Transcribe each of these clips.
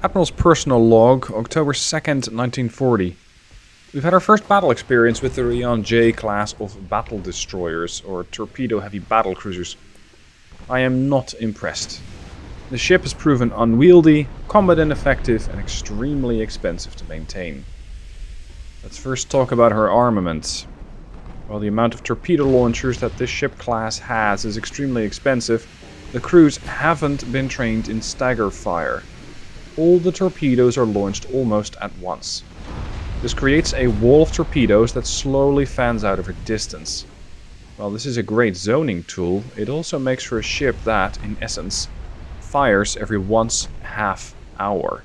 Admiral's personal log, October 2nd, 1940. We've had our first battle experience with the Rion J class of battle destroyers, or torpedo heavy battle cruisers. I am not impressed. The ship has proven unwieldy, combat ineffective, and extremely expensive to maintain. Let's first talk about her armament. While the amount of torpedo launchers that this ship class has is extremely expensive, the crews haven't been trained in stagger fire. All the torpedoes are launched almost at once. This creates a wall of torpedoes that slowly fans out over distance. While this is a great zoning tool, it also makes for a ship that, in essence, fires every half hour.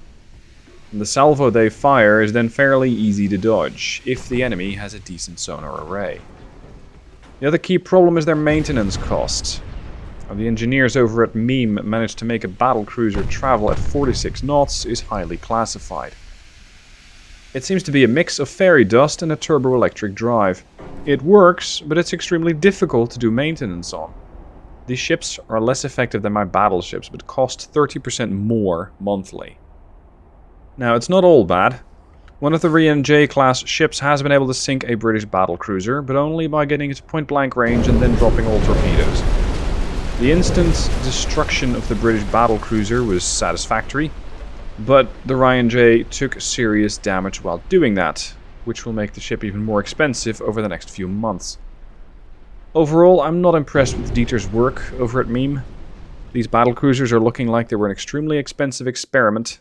And the salvo they fire is then fairly easy to dodge, if the enemy has a decent sonar array. The other key problem is their maintenance cost. The engineers over at MEME managed to make a battle cruiser travel at 46 knots is highly classified. It seems to be a mix of fairy dust and a turboelectric drive. It works, but it's extremely difficult to do maintenance on. These ships are less effective than my battleships, but cost 30% more monthly. Now, it's not all bad. One of the Rion J class ships has been able to sink a British battle cruiser, but only by getting it to point blank range and then dropping all torpedoes. The instant destruction of the British battle cruiser was satisfactory, but the Rion J took serious damage while doing that, which will make the ship even more expensive over the next few months. Overall, I'm not impressed with Dieter's work over at MEME. These battle cruisers are looking like they were an extremely expensive experiment,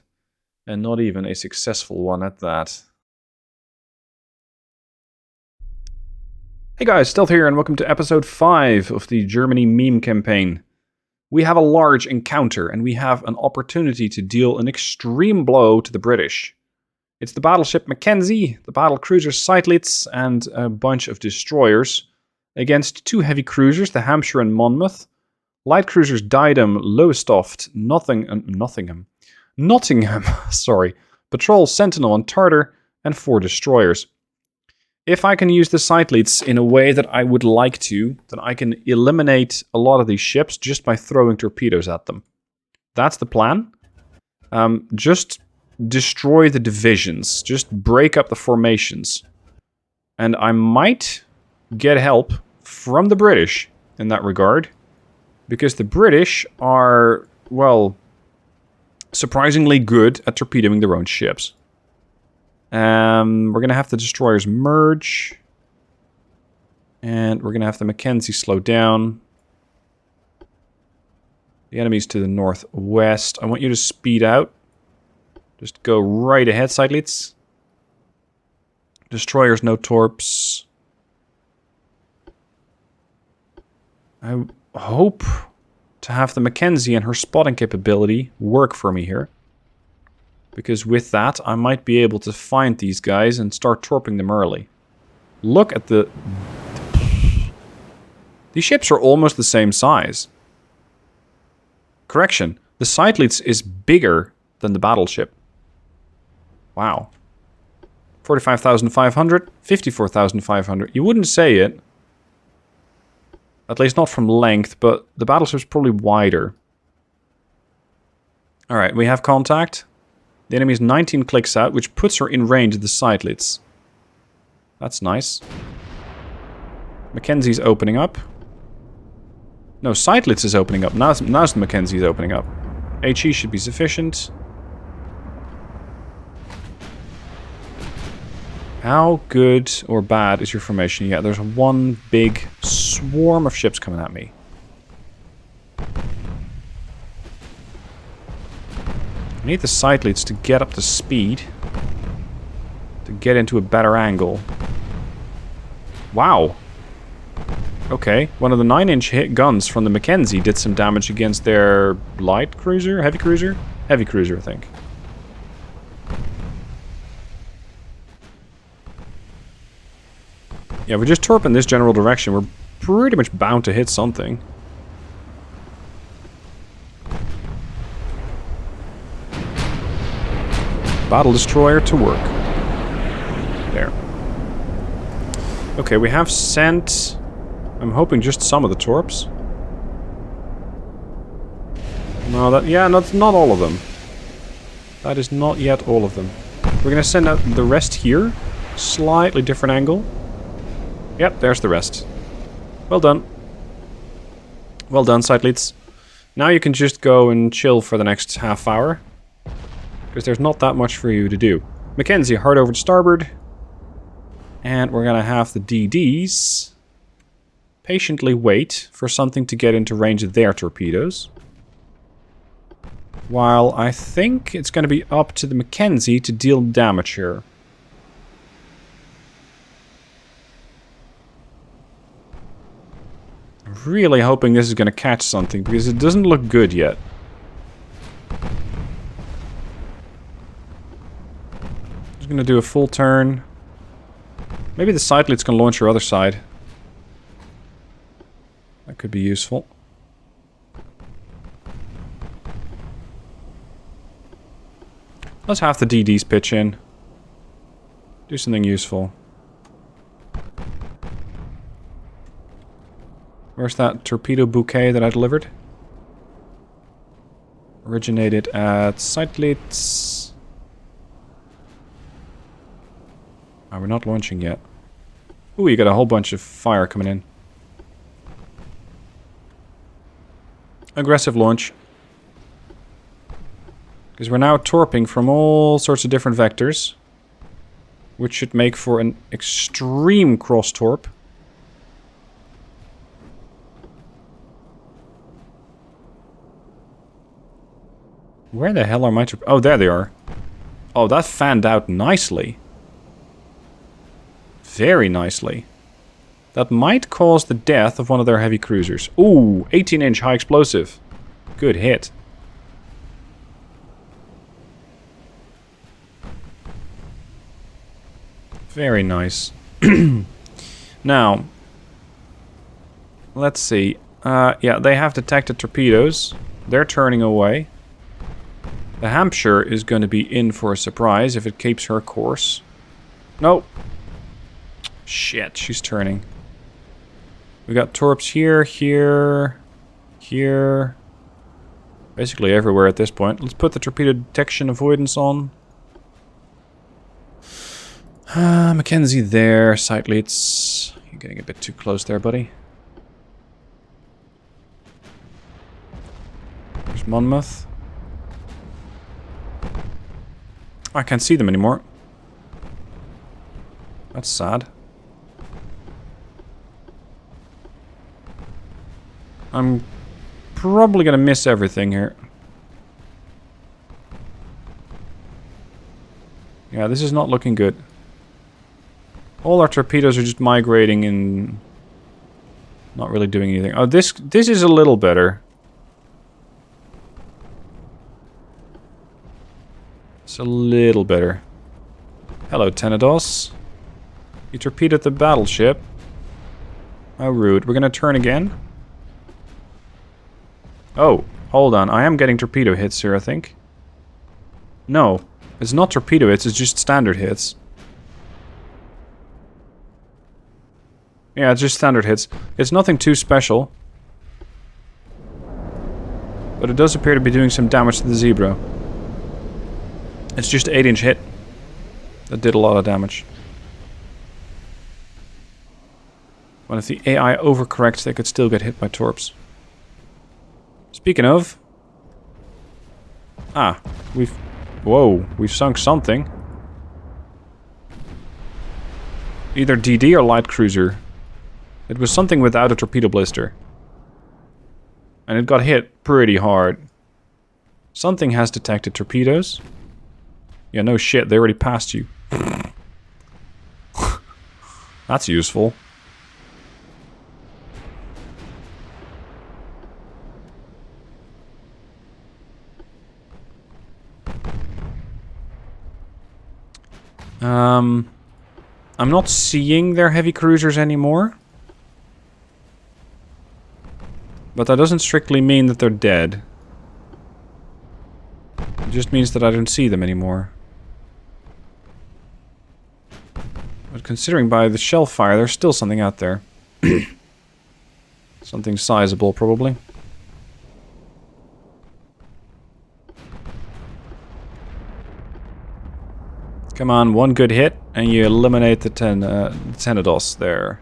and not even a successful one at that. Hey guys, Stealth here, and welcome to episode 5 of the Germany meme campaign. We have a large encounter, and we have an opportunity to deal an extreme blow to the British. It's the battleship Mackenzie, the battle cruiser Seydlitz, and a bunch of destroyers, against 2 heavy cruisers, the Hampshire and Monmouth, light cruisers Diadem, Lowestoft, Nottingham, sorry, Patrol, Sentinel, and Tartar, and 4 destroyers. If I can use the Seydlitz in a way that I would like to, then I can eliminate a lot of these ships just by throwing torpedoes at them. That's the plan. Just destroy the divisions. Just break up the formations. And I might get help from the British in that regard. Because the British are, well, surprisingly good at torpedoing their own ships. We're going to have the destroyers merge. And we're going to have the Mackenzie slow down. The enemy's to the northwest. I want you to speed out. Just go right ahead, Seydlitz. Destroyers, no torps. I hope to have the Mackenzie and her spotting capability work for me here. Because with that, I might be able to find these guys and start torping them early. Look at the... These ships are almost the same size. Correction, the Seydlitz is bigger than the battleship. Wow. 45,500, 54,500. You wouldn't say it. At least not from length, but the battleship's probably wider. Alright, we have contact. The enemy is 19 clicks out, which puts her in range of the Seydlitz. That's nice. Mackenzie's opening up. No, Seydlitz is opening up. Now's the Mackenzie's opening up. HE should be sufficient. How good or bad is your formation? Yeah, there's one big swarm of ships coming at me. I need the Seydlitz to get up to speed. To get into a better angle. Wow. Okay, one of the 9-inch hit guns from the Mackenzie did some damage against their light cruiser? Heavy cruiser? Heavy cruiser, I think. Yeah, if we just torp in this general direction, we're pretty much bound to hit something. Battle destroyer to work. There. Okay, we have sent... I'm hoping just some of the torps. No, that... Yeah, not all of them. That is not yet all of them. We're going to send out the rest here. Slightly different angle. Yep, there's the rest. Well done. Well done, side leads. Now you can just go and chill for the next half hour. Because there's not that much for you to do. Mackenzie, hard over to starboard. And we're going to have the DDs patiently wait for something to get into range of their torpedoes. While I think it's going to be up to the Mackenzie to deal damage here. I'm really hoping this is going to catch something because it doesn't look good yet. Just going to do a full turn. Maybe the side lead's going to launch your other side. That could be useful. Let's have the DDs pitch in. Do something useful. Where's that torpedo bouquet that I delivered? Originated at side leads. Oh, we're not launching yet. Ooh, you got a whole bunch of fire coming in. Aggressive launch. Because we're now torping from all sorts of different vectors. Which should make for an extreme cross-torp. Where the hell are my torpedoes? Oh, there they are. Oh, that fanned out nicely. Very nicely. That might cause the death of one of their heavy cruisers. Ooh, 18-inch high explosive. Good hit. Very nice. Now, let's see. Yeah, they have detected torpedoes. They're turning away. The Hampshire is going to be in for a surprise if it keeps her course. Nope. Shit, she's turning. We got torps here, here, here. Basically everywhere at this point. Let's put the torpedo detection avoidance on. Mackenzie there, side leads. You're getting a bit too close there, buddy. There's Monmouth. I can't see them anymore. That's sad. I'm probably gonna miss everything here. Yeah, this is not looking good. All our torpedoes are just migrating and not really doing anything. Oh, this is a little better. It's a little better. Hello, Tenedos. You torpedoed the battleship. How rude. We're gonna turn again. Oh, hold on. I am getting torpedo hits here, I think. No, it's not torpedo hits, it's just standard hits. Yeah, it's just standard hits. It's nothing too special. But it does appear to be doing some damage to the Zebra. It's just an 8-inch hit. That did a lot of damage. But if the AI overcorrects, they could still get hit by torps. Speaking of... Ah, we've... Whoa, we've sunk something. Either DD or light cruiser. It was something without a torpedo blister. And it got hit pretty hard. Something has detected torpedoes. Yeah, no shit, they already passed you. That's useful. I'm not seeing their heavy cruisers anymore. But that doesn't strictly mean that they're dead. It just means that I don't see them anymore. But considering by the shell fire, there's still something out there. Something sizable, probably. Come on, one good hit, and you eliminate the Tenedos there.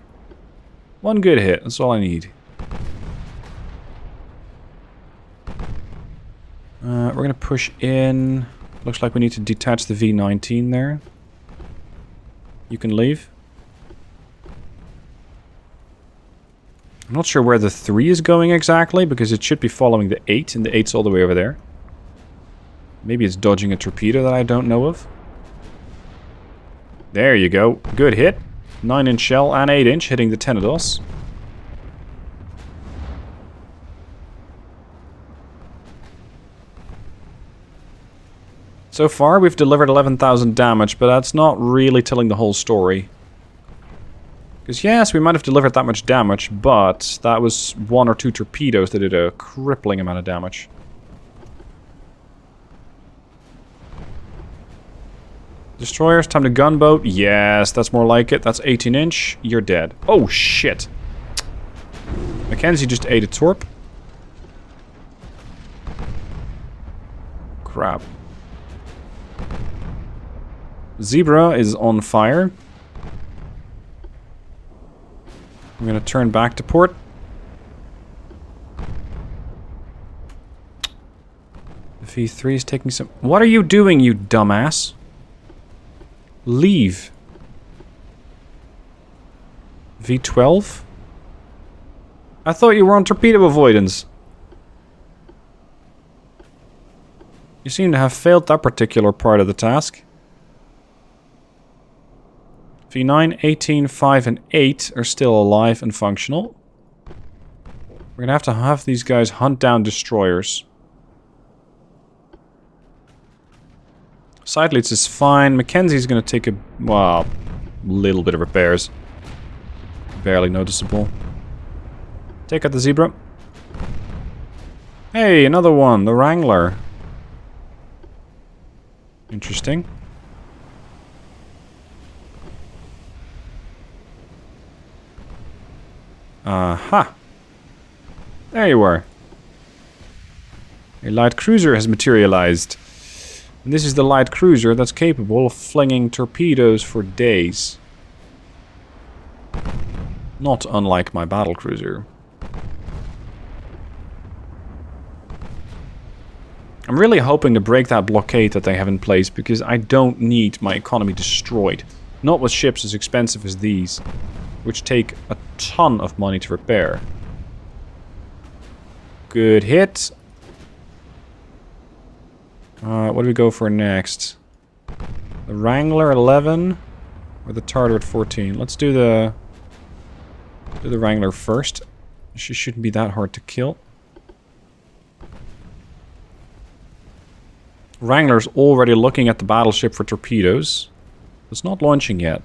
One good hit, that's all I need. We're gonna push in. Looks like we need to detach the V19 there. You can leave. I'm not sure where the 3 is going exactly, because it should be following the 8, and the 8's all the way over there. Maybe it's dodging a torpedo that I don't know of. There you go. Good hit. 9-inch shell and 8-inch hitting the Tenedos. So far, we've delivered 11,000 damage, but that's not really telling the whole story. Because yes, we might have delivered that much damage, but that was 1 or 2 torpedoes that did a crippling amount of damage. Destroyers, time to gunboat. Yes, that's more like it. That's 18-inch. You're dead. Oh, shit. Mackenzie just ate a torp. Crap. Zebra is on fire. I'm gonna turn back to port. The V3 is taking some... What are you doing, you dumbass? Leave. V12? I thought you were on torpedo avoidance. You seem to have failed that particular part of the task. V9, 18, 5, and 8 are still alive and functional. We're gonna have these guys hunt down destroyers. Sideleads is fine. Mackenzie's gonna take a, well, little bit of repairs. Barely noticeable. Take out the Zebra. Hey, another one, the Wrangler. Interesting. Aha. There you are. A light cruiser has materialized. And this is the light cruiser that's capable of flinging torpedoes for days. Not unlike my battle cruiser. I'm really hoping to break that blockade that they have in place, because I don't need my economy destroyed. Not with ships as expensive as these, which take a ton of money to repair. Good hit. What do we go for next? The Wrangler at 11 or the Tartar at 14? Let's do the Wrangler first. She shouldn't be that hard to kill. Wrangler's already looking at the battleship for torpedoes. It's not launching yet.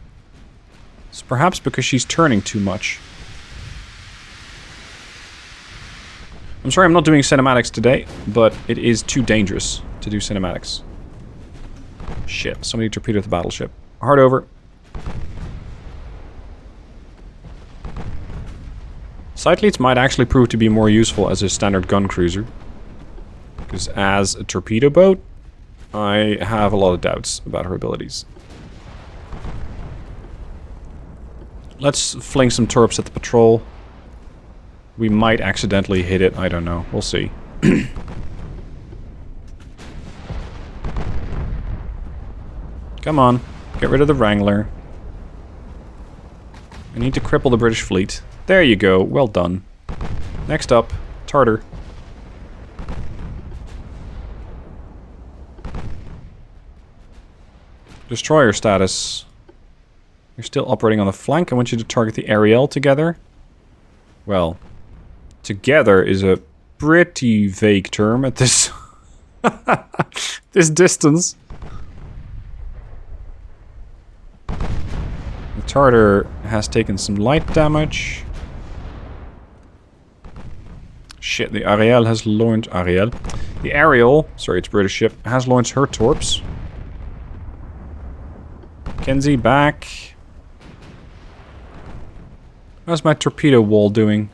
It's perhaps because she's turning too much. I'm sorry I'm not doing cinematics today, but it is too dangerous to do cinematics. Shit, somebody torpedoed the battleship. Hard over. Sideleads might actually prove to be more useful as a standard gun cruiser. Because as a torpedo boat, I have a lot of doubts about her abilities. Let's fling some torps at the patrol. We might accidentally hit it, I don't know. We'll see. Come on, get rid of the Wrangler. I need to cripple the British fleet. There you go, well done. Next up, Tartar. Destroyer status. You're still operating on the flank. I want you to target the Ariel together. Well, together is a pretty vague term at this this distance. The Tartar has taken some light damage. Shit, the Ariel has launched... The Ariel, sorry, it's a British ship, has launched her torps. Kenzie, back. How's my torpedo wall doing?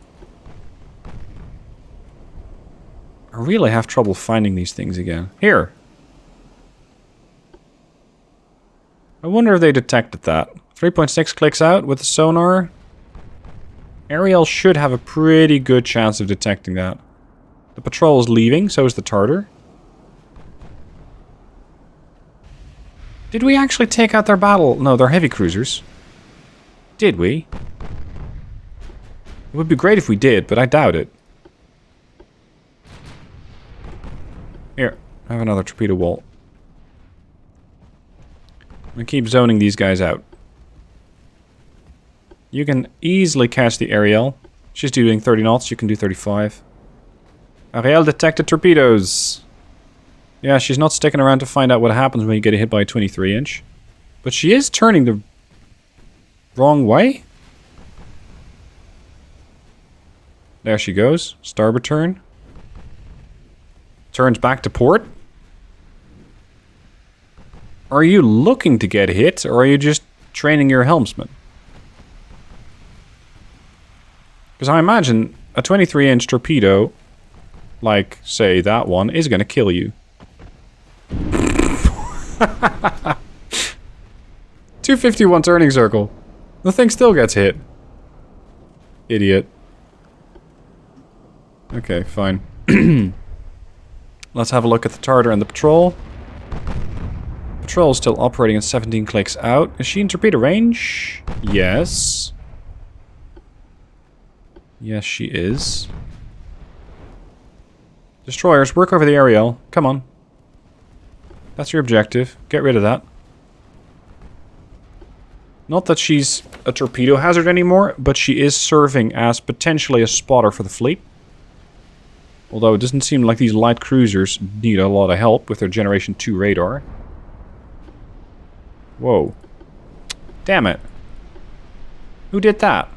I really have trouble finding these things again. Here. I wonder if they detected that. 3.6 clicks out with the sonar. Ariel should have a pretty good chance of detecting that. The patrol is leaving, so is the Tartar. Did we actually take out their battle? No, they're heavy cruisers. Did we? It would be great if we did, but I doubt it. Here, I have another torpedo wall. I'm gonna keep zoning these guys out. You can easily catch the Ariel. She's doing 30 knots, you can do 35. Ariel detected torpedoes. Yeah, she's not sticking around to find out what happens when you get hit by a 23-inch. But she is turning the wrong way. There she goes. Starboard turn. Turns back to port. Are you looking to get hit, or are you just training your helmsman? Because I imagine a 23-inch torpedo, like, say, that one, is going to kill you. 251 turning circle. The thing still gets hit. Idiot. Okay, fine. Let's have a look at the Tartar and the patrol. Patrol is still operating at 17 clicks out. Is she in torpedo range? Yes. Yes, she is. Destroyers, work over the Ariel. Come on. That's your objective. Get rid of that. Not that she's a torpedo hazard anymore, but she is serving as potentially a spotter for the fleet. Although it doesn't seem like these light cruisers need a lot of help with their Generation 2 radar. Whoa. Damn it. Who did that?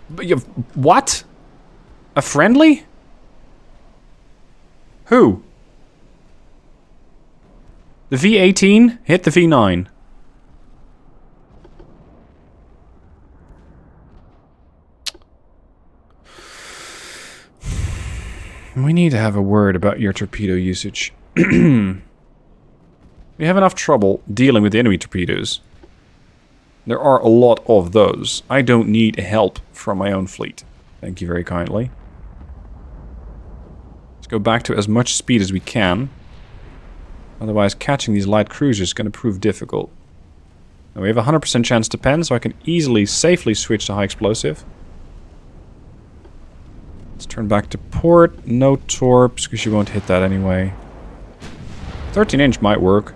But you, what? A friendly? Who? The V-18 hit the V-9. We need to have a word about your torpedo usage. We have enough trouble dealing with the enemy torpedoes. There are a lot of those. I don't need help from my own fleet. Thank you very kindly. Let's go back to as much speed as we can. Otherwise, catching these light cruisers is going to prove difficult. Now, we have a 100% chance to pen, so I can easily, safely switch to high explosive. Let's turn back to port. No torps, because you won't hit that anyway. 13-inch might work.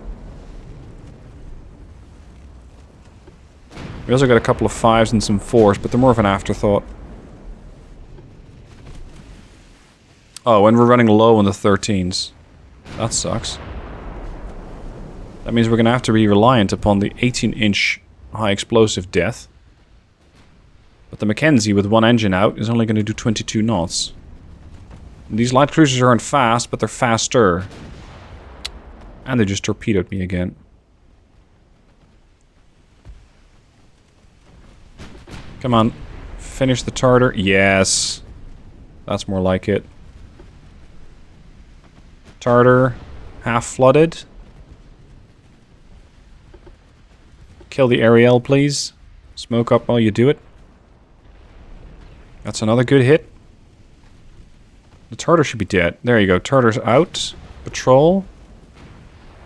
We also got a couple of 5s and some 4s, but they're more of an afterthought. Oh, and we're running low on the 13s. That sucks. That means we're going to have to be reliant upon the 18-inch high explosive death. But the Mackenzie with one engine out is only going to do 22 knots. These light cruisers aren't fast, but they're faster. And they just torpedoed me again. Come on. Finish the Tartar. Yes. That's more like it. Tartar. Half flooded. Kill the Ariel, please. Smoke up while you do it. That's another good hit. The Tartar should be dead. There you go. Tartar's out. Patrol.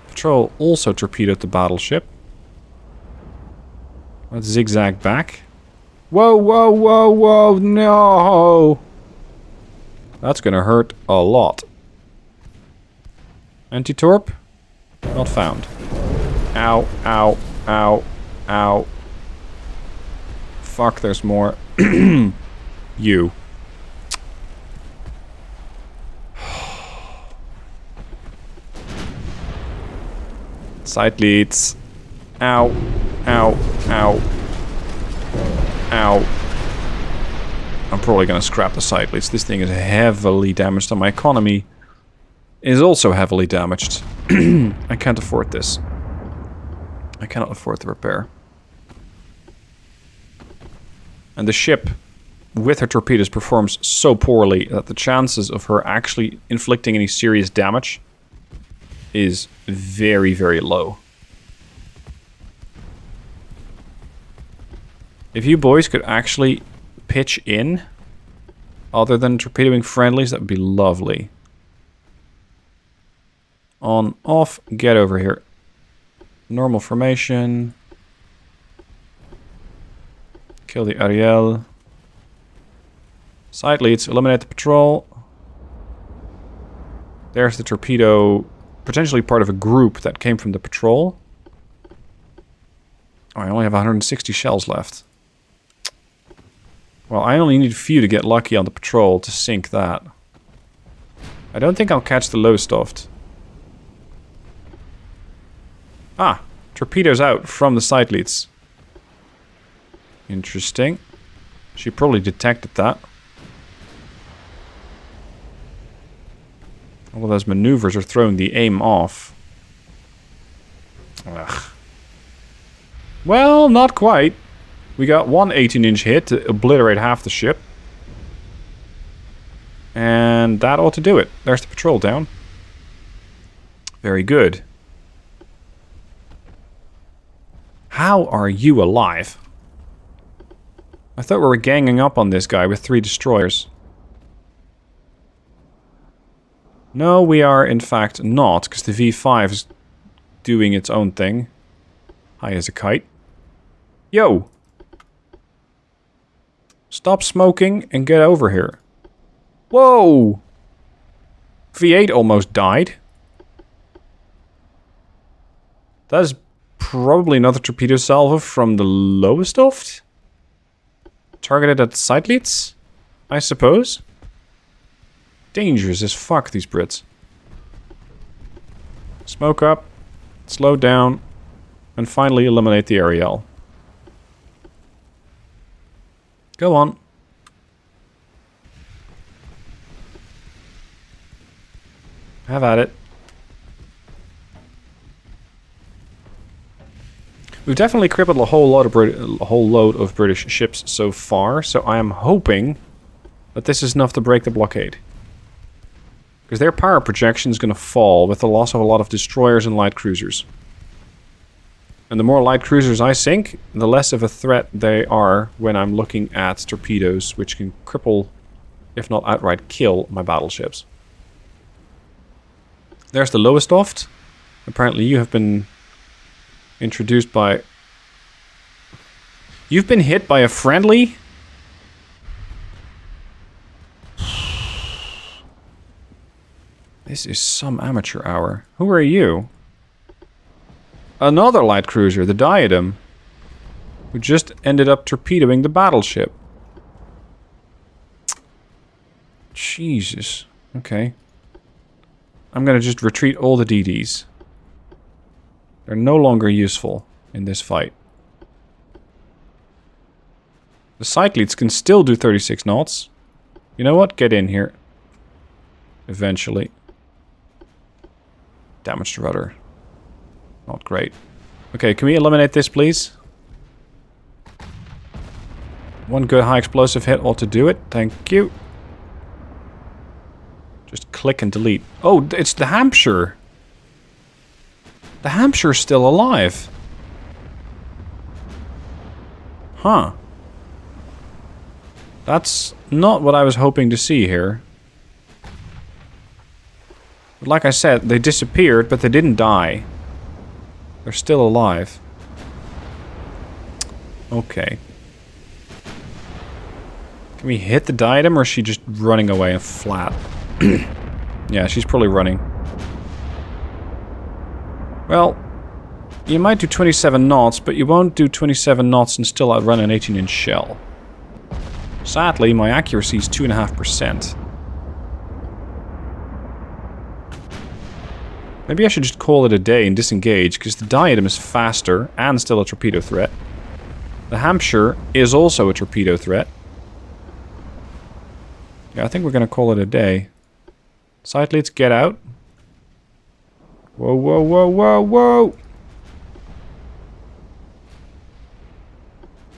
Patrol also torpedoed the battleship. Let's zigzag back. Whoa, whoa, whoa, whoa, no! That's gonna hurt a lot. Anti-torp? Not found. Ow, ow, ow, ow. Fuck, there's more. You. Side leads. Ow, ow, ow. Ow. I'm probably gonna scrap the side leads. This thing is heavily damaged, and my economy is also heavily damaged. I can't afford this. I cannot afford the repair. And the ship, with her torpedoes, performs so poorly that the chances of her actually inflicting any serious damage is very, very low. If you boys could actually pitch in, other than torpedoing friendlies, that would be lovely. On, off, get over here. Normal formation. Kill the Ariel. Side leads, eliminate the patrol. There's the torpedo, potentially part of a group that came from the patrol. Oh, I only have 160 shells left. Well, I only need a few to get lucky on the patrol to sink that. I don't think I'll catch the Lowestoft. Ah, torpedoes out from the side leads. Interesting. She probably detected that. All of those maneuvers are throwing the aim off. Ugh. Well, not quite. We got one 18-inch hit to obliterate half the ship. And that ought to do it. There's the patrol down. Very good. How are you alive? I thought we were ganging up on this guy with 3 destroyers. No, we are in fact not, because the V5 is doing its own thing. High as a kite. Yo! Stop smoking and get over here. Whoa! V8 almost died. That is probably another torpedo salvo from the Lowestoft. Targeted at side leads, I suppose. Dangerous as fuck, these Brits. Smoke up, slow down, and finally eliminate the Ariel. Go on. Have at it. We've definitely crippled a whole load of British ships so far, so I am hoping that this is enough to break the blockade. Because their power projection is going to fall with the loss of a lot of destroyers and light cruisers. And the more light cruisers I sink, the less of a threat they are when I'm looking at torpedoes, which can cripple, if not outright kill, my battleships. There's the Lowestoft. Apparently you have been introduced by... You've been hit by a friendly? This is some amateur hour. Who are you? Another light cruiser, the Diadem, who just ended up torpedoing the battleship. Jesus. Okay. I'm gonna just retreat all the DDs. They're no longer useful in this fight. The side leads can still do 36 knots. You know what? Get in here. Eventually. Damage the rudder. Not great. Okay, can we eliminate this, please? One good high explosive hit ought to do it. Thank you. Just click and delete. Oh, it's the Hampshire. The Hampshire's still alive. Huh. That's not what I was hoping to see here. But like I said, they disappeared, but they didn't die. They're still alive. Okay. Can we hit the Diadem, or is she just running away and flat? Yeah, she's probably running. Well, you might do 27 knots, but you won't do 27 knots and still outrun an 18-inch shell. Sadly, my accuracy is 2.5%. Maybe I should just call it a day and disengage, because the Diadem is faster and still a torpedo threat. The Hampshire is also a torpedo threat. Yeah, I think we're going to call it a day. Side leads, get out. Whoa, whoa, whoa, whoa, whoa!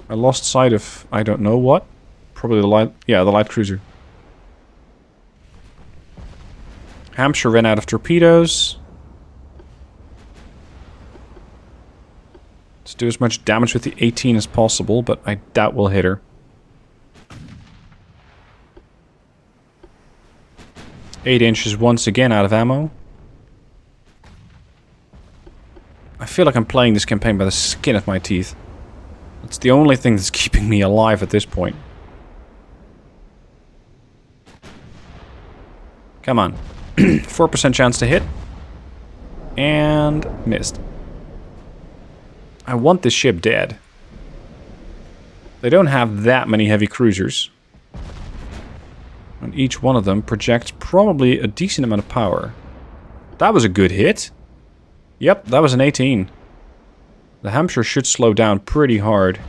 I lost sight of I don't know what. Probably the light... Yeah, the light cruiser. Hampshire ran out of torpedoes. It's Let's do as much damage with the 18 as possible, but I doubt we'll hit her. 8 inches once again out of ammo. I feel like I'm playing this campaign by the skin of my teeth. It's the only thing that's keeping me alive at this point. Come on. 4% chance to hit. And missed. I want this ship dead. They don't have that many heavy cruisers. And each one of them projects probably a decent amount of power. That was a good hit. Yep, that was an 18. The Hampshire should slow down pretty hard.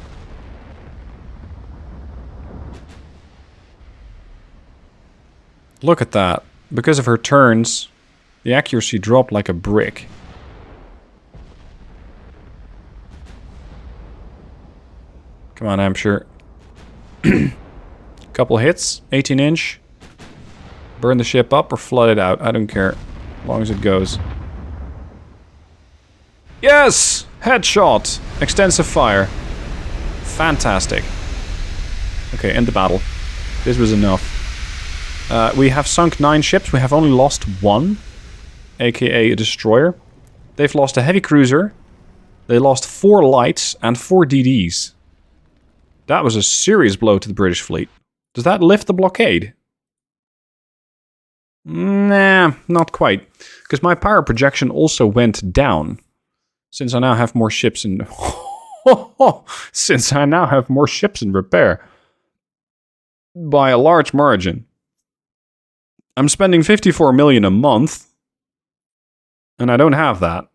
Look at that. Because of her turns, the accuracy dropped like a brick. Come on, Hampshire. Couple hits, 18 inch. Burn the ship up or flood it out. I don't care. As long as it goes. Yes! Headshot! Extensive fire. Fantastic. Okay, end the battle. This was enough. We have sunk 9 ships. We have only lost 1. AKA a destroyer. They've lost a heavy cruiser. They lost 4 lights and 4 DDs. That was a serious blow to the British fleet. Does that lift the blockade? Nah, not quite. Because my power projection also went down. Since I now have more ships in... Since I now have more ships in repair. By a large margin. I'm spending 54 million a month. And I don't have that.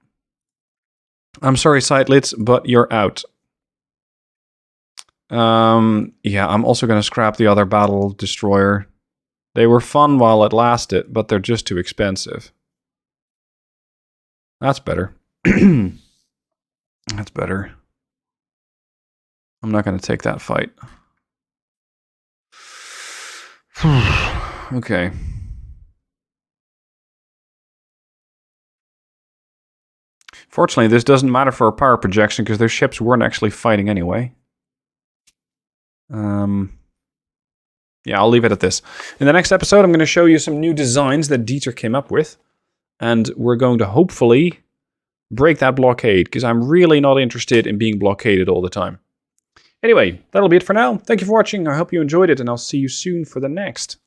I'm sorry, Sidelids, but you're out. Yeah, I'm also going to scrap the other battle destroyer. They were fun while it lasted, but they're just too expensive. That's better. That's better. I'm not going to take that fight. Okay. Fortunately, this doesn't matter for our power projection because their ships weren't actually fighting anyway. Yeah, I'll leave it at this. In the next episode, I'm going to show you some new designs that Dieter came up with. And we're going to hopefully break that blockade, because I'm really not interested in being blockaded all the time. Anyway, that'll be it for now. Thank you for watching. I hope you enjoyed it, and I'll see you soon for the next.